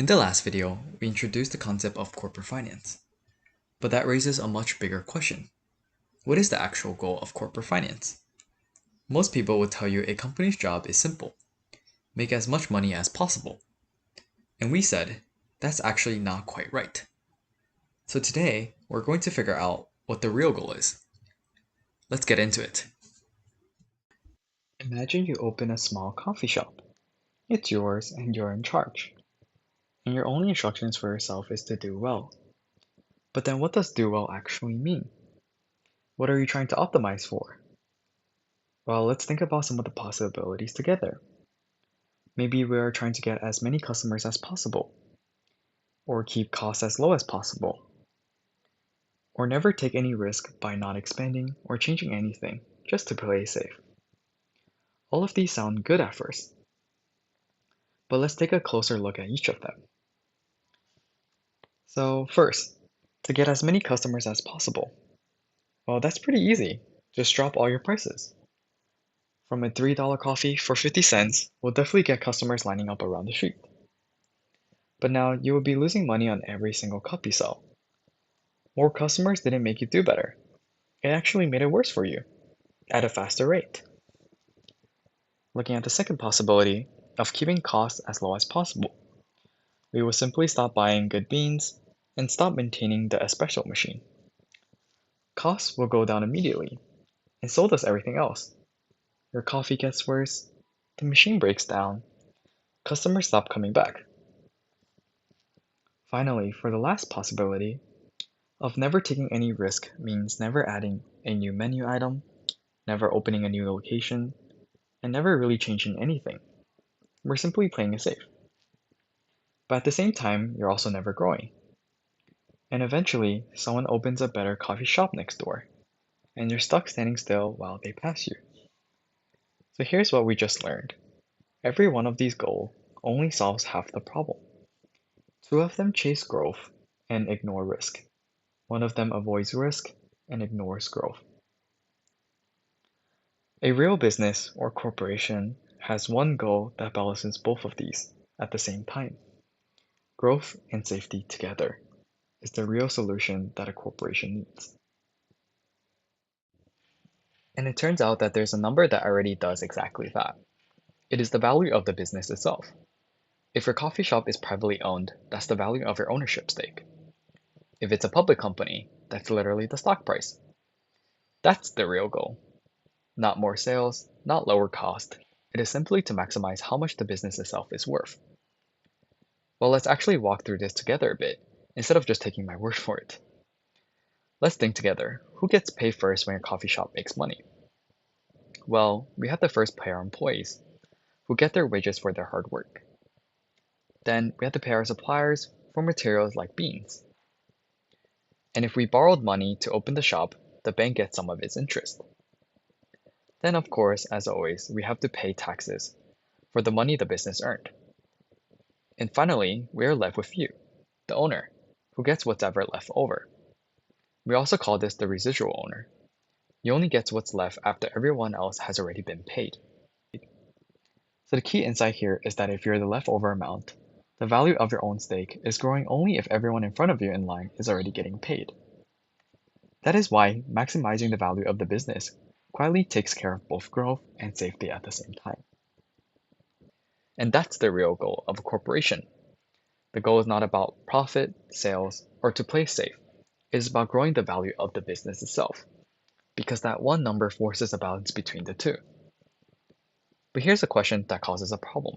In the last video, we introduced the concept of corporate finance. But that raises a much bigger question. What is the actual goal of corporate finance? Most people would tell you a company's job is simple. Make as much money as possible. And we said, that's actually not quite right. So today, we're going to figure out what the real goal is. Let's get into it. Imagine you open a small coffee shop. It's yours and you're in charge. And your only instructions for yourself is to do well. But then what does do well actually mean? What are you trying to optimize for? Well, let's think about some of the possibilities together. Maybe we are trying to get as many customers as possible, or keep costs as low as possible, or never take any risk by not expanding or changing anything, just to play safe. All of these sound good at first, but let's take a closer look at each of them. So first, to get as many customers as possible. Well, that's pretty easy. Just drop all your prices. From a $3 coffee for 50 cents will definitely get customers lining up around the street. But now you will be losing money on every single cup you sell. More customers didn't make you do better. It actually made it worse for you, at a faster rate. Looking at the second possibility of keeping costs as low as possible, we will simply stop buying good beans and stop maintaining the espresso machine. Costs will go down immediately, and so does everything else. Your coffee gets worse, the machine breaks down, customers stop coming back. Finally, for the last possibility, of never taking any risk means never adding a new menu item, never opening a new location, and never really changing anything. We're simply playing it safe. But at the same time, you're also never growing. And eventually, someone opens a better coffee shop next door, and you're stuck standing still while they pass you. So here's what we just learned. Every one of these goals only solves half the problem. Two of them chase growth and ignore risk. One of them avoids risk and ignores growth. A real business or corporation has one goal that balances both of these at the same time. Growth and safety together is the real solution that a corporation needs. And it turns out that there's a number that already does exactly that. It is the value of the business itself. If your coffee shop is privately owned, that's the value of your ownership stake. If it's a public company, that's literally the stock price. That's the real goal. Not more sales, not lower cost. It is simply to maximize how much the business itself is worth. Well, let's actually walk through this together a bit, instead of just taking my word for it. Let's think together. Who gets paid first when your coffee shop makes money? Well, we have to first pay our employees, who get their wages for their hard work. Then we have to pay our suppliers for materials like beans. And if we borrowed money to open the shop, the bank gets some of its interest. Then, of course, as always, we have to pay taxes for the money the business earned. And finally, we are left with you, the owner, who gets whatever left over. We also call this the residual owner. You only get what's left after everyone else has already been paid. So the key insight here is that if you're the leftover amount, the value of your own stake is growing only if everyone in front of you in line is already getting paid. That is why maximizing the value of the business quietly takes care of both growth and safety at the same time. And that's the real goal of a corporation. The goal is not about profit, sales, or to play safe. It is about growing the value of the business itself, because that one number forces a balance between the two. But here's a question that causes a problem.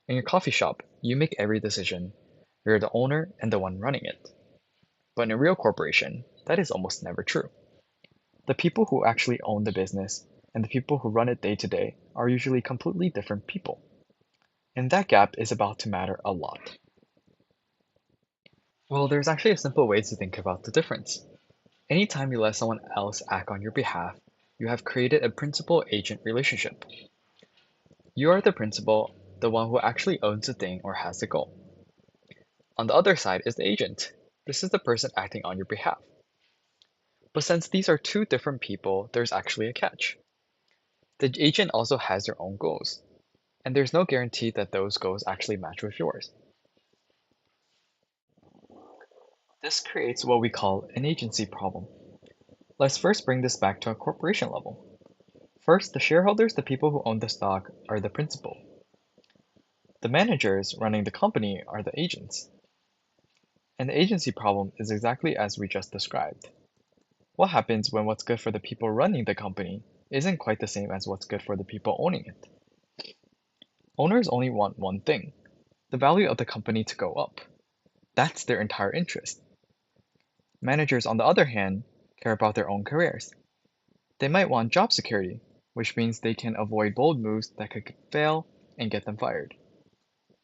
In your coffee shop, you make every decision. You're the owner and the one running it. But in a real corporation, that is almost never true. The people who actually own the business and the people who run it day to day are usually completely different people. And that gap is about to matter a lot. Well, there's actually a simple way to think about the difference. Anytime you let someone else act on your behalf, you have created a principal-agent relationship. You are the principal, the one who actually owns the thing or has the goal. On the other side is the agent. This is the person acting on your behalf. But since these are two different people, there's actually a catch. The agent also has their own goals, and there's no guarantee that those goals actually match with yours. This creates what we call an agency problem. Let's first bring this back to a corporation level. First, the shareholders, the people who own the stock, are the principal. The managers running the company are the agents. And the agency problem is exactly as we just described. What happens when what's good for the people running the company isn't quite the same as what's good for the people owning it? Owners only want one thing, the value of the company to go up. That's their entire interest. Managers, on the other hand, care about their own careers. They might want job security, which means they can avoid bold moves that could fail and get them fired.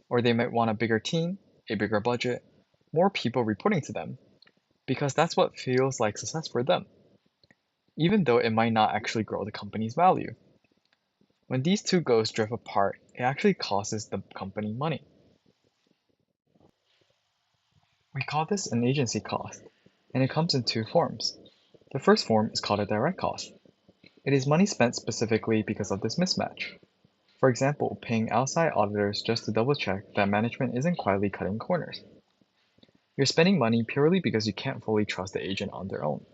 Or they might want a bigger team, a bigger budget, more people reporting to them, because that's what feels like success for them, even though it might not actually grow the company's value. When these two goals drift apart, it actually costs the company money. We call this an agency cost, and it comes in two forms. The first form is called a direct cost. It is money spent specifically because of this mismatch. For example, paying outside auditors just to double check that management isn't quietly cutting corners. You're spending money purely because you can't fully trust the agent on their own.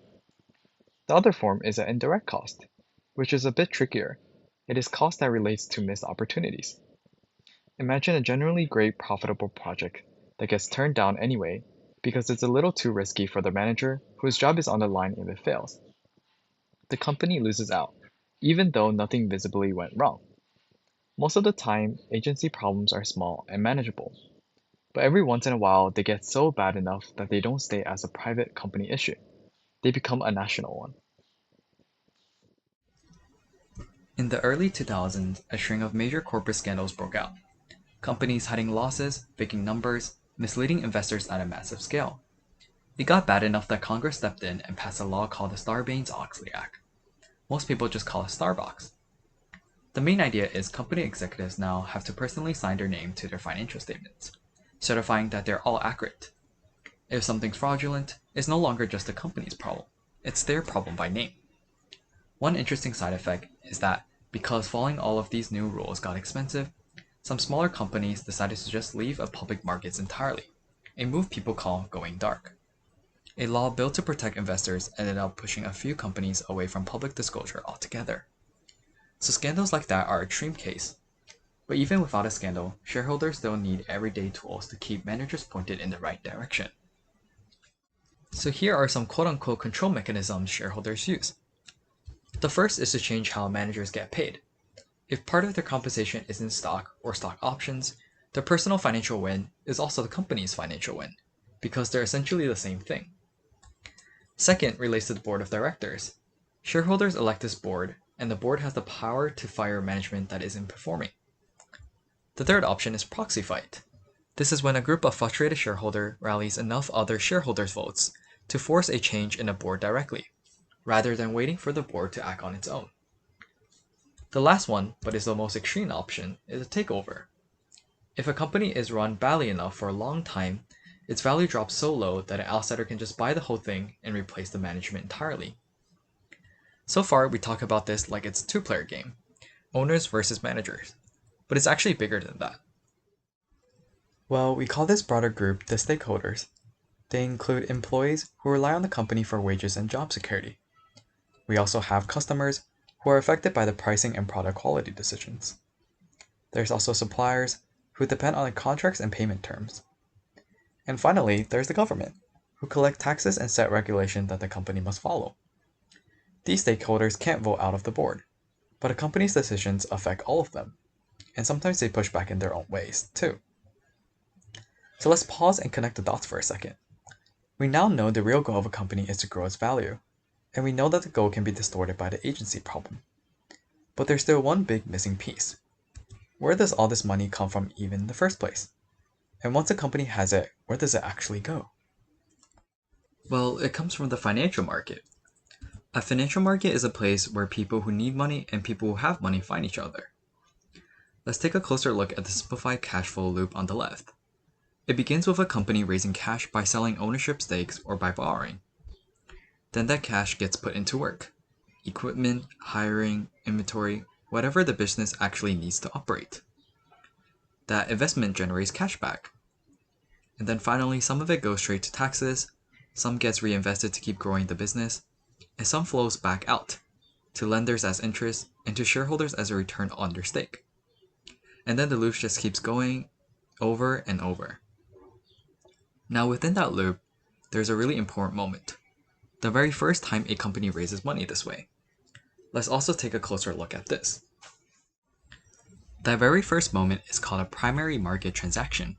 The other form is an indirect cost, which is a bit trickier. It is cost that relates to missed opportunities. Imagine a genuinely great profitable project that gets turned down anyway because it's a little too risky for the manager whose job is on the line if it fails. The company loses out, even though nothing visibly went wrong. Most of the time, agency problems are small and manageable, but every once in a while they get so bad enough that they don't stay as a private company issue. They become a national one. In the early 2000s, a string of major corporate scandals broke out. Companies hiding losses, faking numbers, misleading investors at a massive scale. It got bad enough that Congress stepped in and passed a law called the Sarbanes Oxley Act. Most people just call it Starbucks. The main idea is company executives now have to personally sign their name to their financial statements, certifying that they're all accurate. If something's fraudulent, it's no longer just the company's problem, it's their problem by name. One interesting side effect is that because following all of these new rules got expensive, some smaller companies decided to just leave of public markets entirely, a move people call going dark. A law built to protect investors ended up pushing a few companies away from public disclosure altogether. So scandals like that are a extreme case. But even without a scandal, shareholders still need everyday tools to keep managers pointed in the right direction. So here are some quote-unquote control mechanisms shareholders use. The first is to change how managers get paid. If part of their compensation is in stock or stock options, their personal financial win is also the company's financial win, because they're essentially the same thing. Second relates to the board of directors. Shareholders elect this board, and the board has the power to fire management that isn't performing. The third option is proxy fight. This is when a group of frustrated shareholders rallies enough other shareholders' votes to force a change in a board directly, rather than waiting for the board to act on its own. The last one, but is the most extreme option, is a takeover. If a company is run badly enough for a long time, its value drops so low that an outsider can just buy the whole thing and replace the management entirely. So far, we talk about this like it's a two-player game, owners versus managers, but it's actually bigger than that. Well, we call this broader group the stakeholders. They include employees who rely on the company for wages and job security. We also have customers who are affected by the pricing and product quality decisions. There's also suppliers who depend on the contracts and payment terms. And finally, there's the government, who collect taxes and set regulations that the company must follow. These stakeholders can't vote out of the board, but a company's decisions affect all of them, and sometimes they push back in their own ways, too. So let's pause and connect the dots for a second. We now know the real goal of a company is to grow its value, and we know that the goal can be distorted by the agency problem. But there's still one big missing piece. Where does all this money come from even in the first place? And once a company has it, where does it actually go? Well, it comes from the financial market. A financial market is a place where people who need money and people who have money find each other. Let's take a closer look at the simplified cash flow loop on the left. It begins with a company raising cash by selling ownership stakes or by borrowing. Then that cash gets put into work. Equipment, hiring, inventory, whatever the business actually needs to operate. That investment generates cash back. And then finally, some of it goes straight to taxes, Some gets reinvested to keep growing the business, and some flows back out to lenders as interest and to shareholders as a return on their stake. And then the loop just keeps going over and over. Now within that loop, there's a really important moment. The very first time a company raises money this way. Let's also take a closer look at this. That very first moment is called a primary market transaction.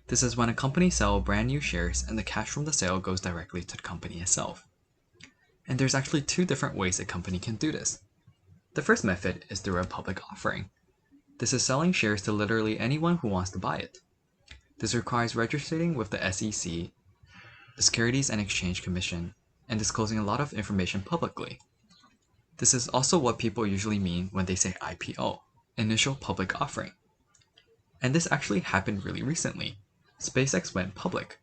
This is when a company sells brand new shares and the cash from the sale goes directly to the company itself. And there's actually two different ways a company can do this. The first method is through a public offering. This is selling shares to literally anyone who wants to buy it. This requires registering with the SEC, the Securities and Exchange Commission, and disclosing a lot of information publicly. This is also what people usually mean when they say IPO, initial public offering. And this actually happened really recently. SpaceX went public,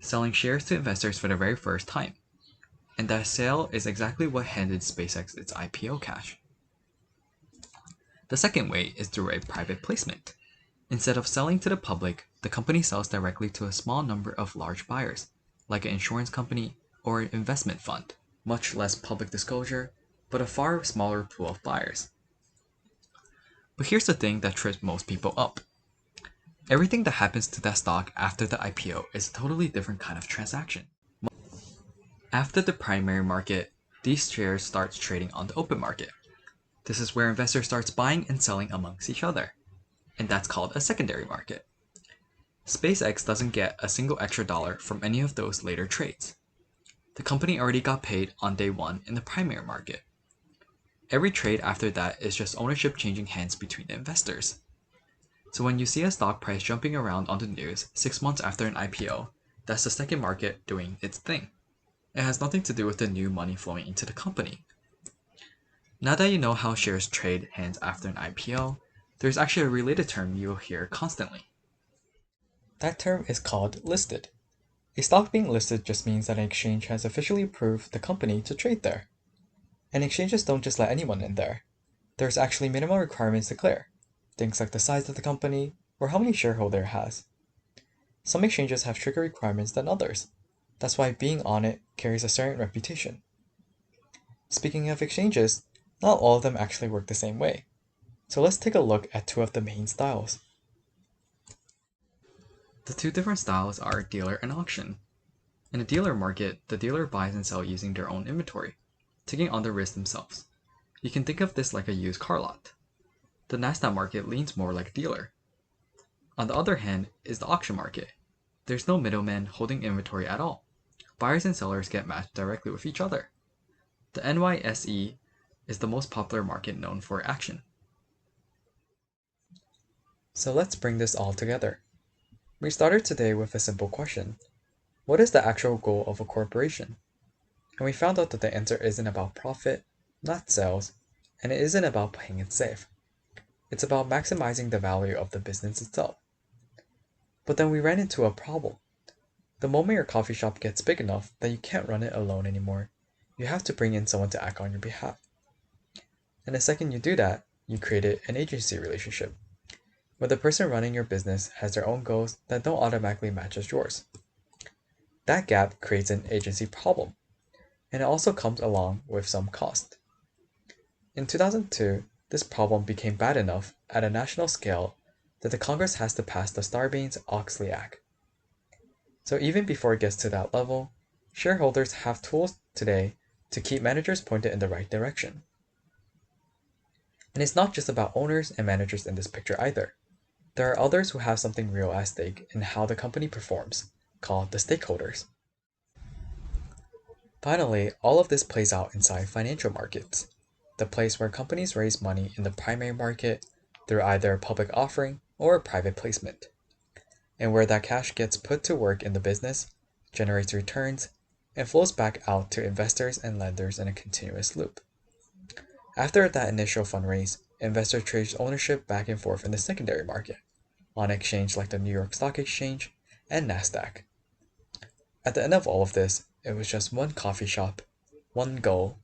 selling shares to investors for the very first time. And that sale is exactly what handed SpaceX its IPO cash. The second way is through a private placement. Instead of selling to the public, the company sells directly to a small number of large buyers, like an insurance company or an investment fund. Much less public disclosure, but a far smaller pool of buyers. But here's the thing that trips most people up. Everything that happens to that stock after the IPO is a totally different kind of transaction. After the primary market, these shares start trading on the open market. This is where investors start buying and selling amongst each other, and that's called a secondary market. SpaceX doesn't get a single extra dollar from any of those later trades. The company already got paid on day one in the primary market. Every trade after that is just ownership changing hands between the investors. So when you see a stock price jumping around on the news 6 months after an IPO, that's the second market doing its thing. It has nothing to do with the new money flowing into the company. Now that you know how shares trade hands after an IPO, there's actually a related term you'll hear constantly. That term is called listed. A stock being listed just means that an exchange has officially approved the company to trade there. And exchanges don't just let anyone in there. There's actually minimal requirements to clear, things like the size of the company or how many shareholders it has. Some exchanges have stricter requirements than others. That's why being on it carries a certain reputation. Speaking of exchanges, not all of them actually work the same way. So let's take a look at two of the main styles. The two different styles are dealer and auction. In a dealer market, the dealer buys and sells using their own inventory, taking on the risk themselves. You can think of this like a used car lot. The NASDAQ market leans more like a dealer. On the other hand is the auction market. There's no middleman holding inventory at all. Buyers and sellers get matched directly with each other. The NYSE is the most popular market known for action. So let's bring this all together. We started today with a simple question. What is the actual goal of a corporation? And we found out that the answer isn't about profit, not sales, and it isn't about playing it safe. It's about maximizing the value of the business itself. But then we ran into a problem. The moment your coffee shop gets big enough that you can't run it alone anymore, you have to bring in someone to act on your behalf. And the second you do that, you created an agency relationship, where the person running your business has their own goals that don't automatically match as yours. That gap creates an agency problem, and it also comes along with some cost. In 2002, this problem became bad enough at a national scale that the Congress has to pass the Sarbanes Oxley Act. So even before it gets to that level, shareholders have tools today to keep managers pointed in the right direction. And it's not just about owners and managers in this picture either. There are others who have something real at stake in how the company performs, called the stakeholders. Finally, all of this plays out inside financial markets, the place where companies raise money in the primary market through either a public offering or a private placement, and where that cash gets put to work in the business, generates returns, and flows back out to investors and lenders in a continuous loop. After that initial fundraise, investors trade ownership back and forth in the secondary market, on exchange like the New York Stock Exchange and NASDAQ. At the end of all of this, it was just one coffee shop, one goal,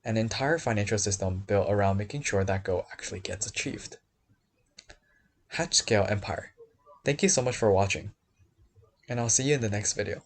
an entire financial system built around making sure that goal actually gets achieved. Hatch Scale Empire. Thank you so much for watching, and I'll see you in the next video.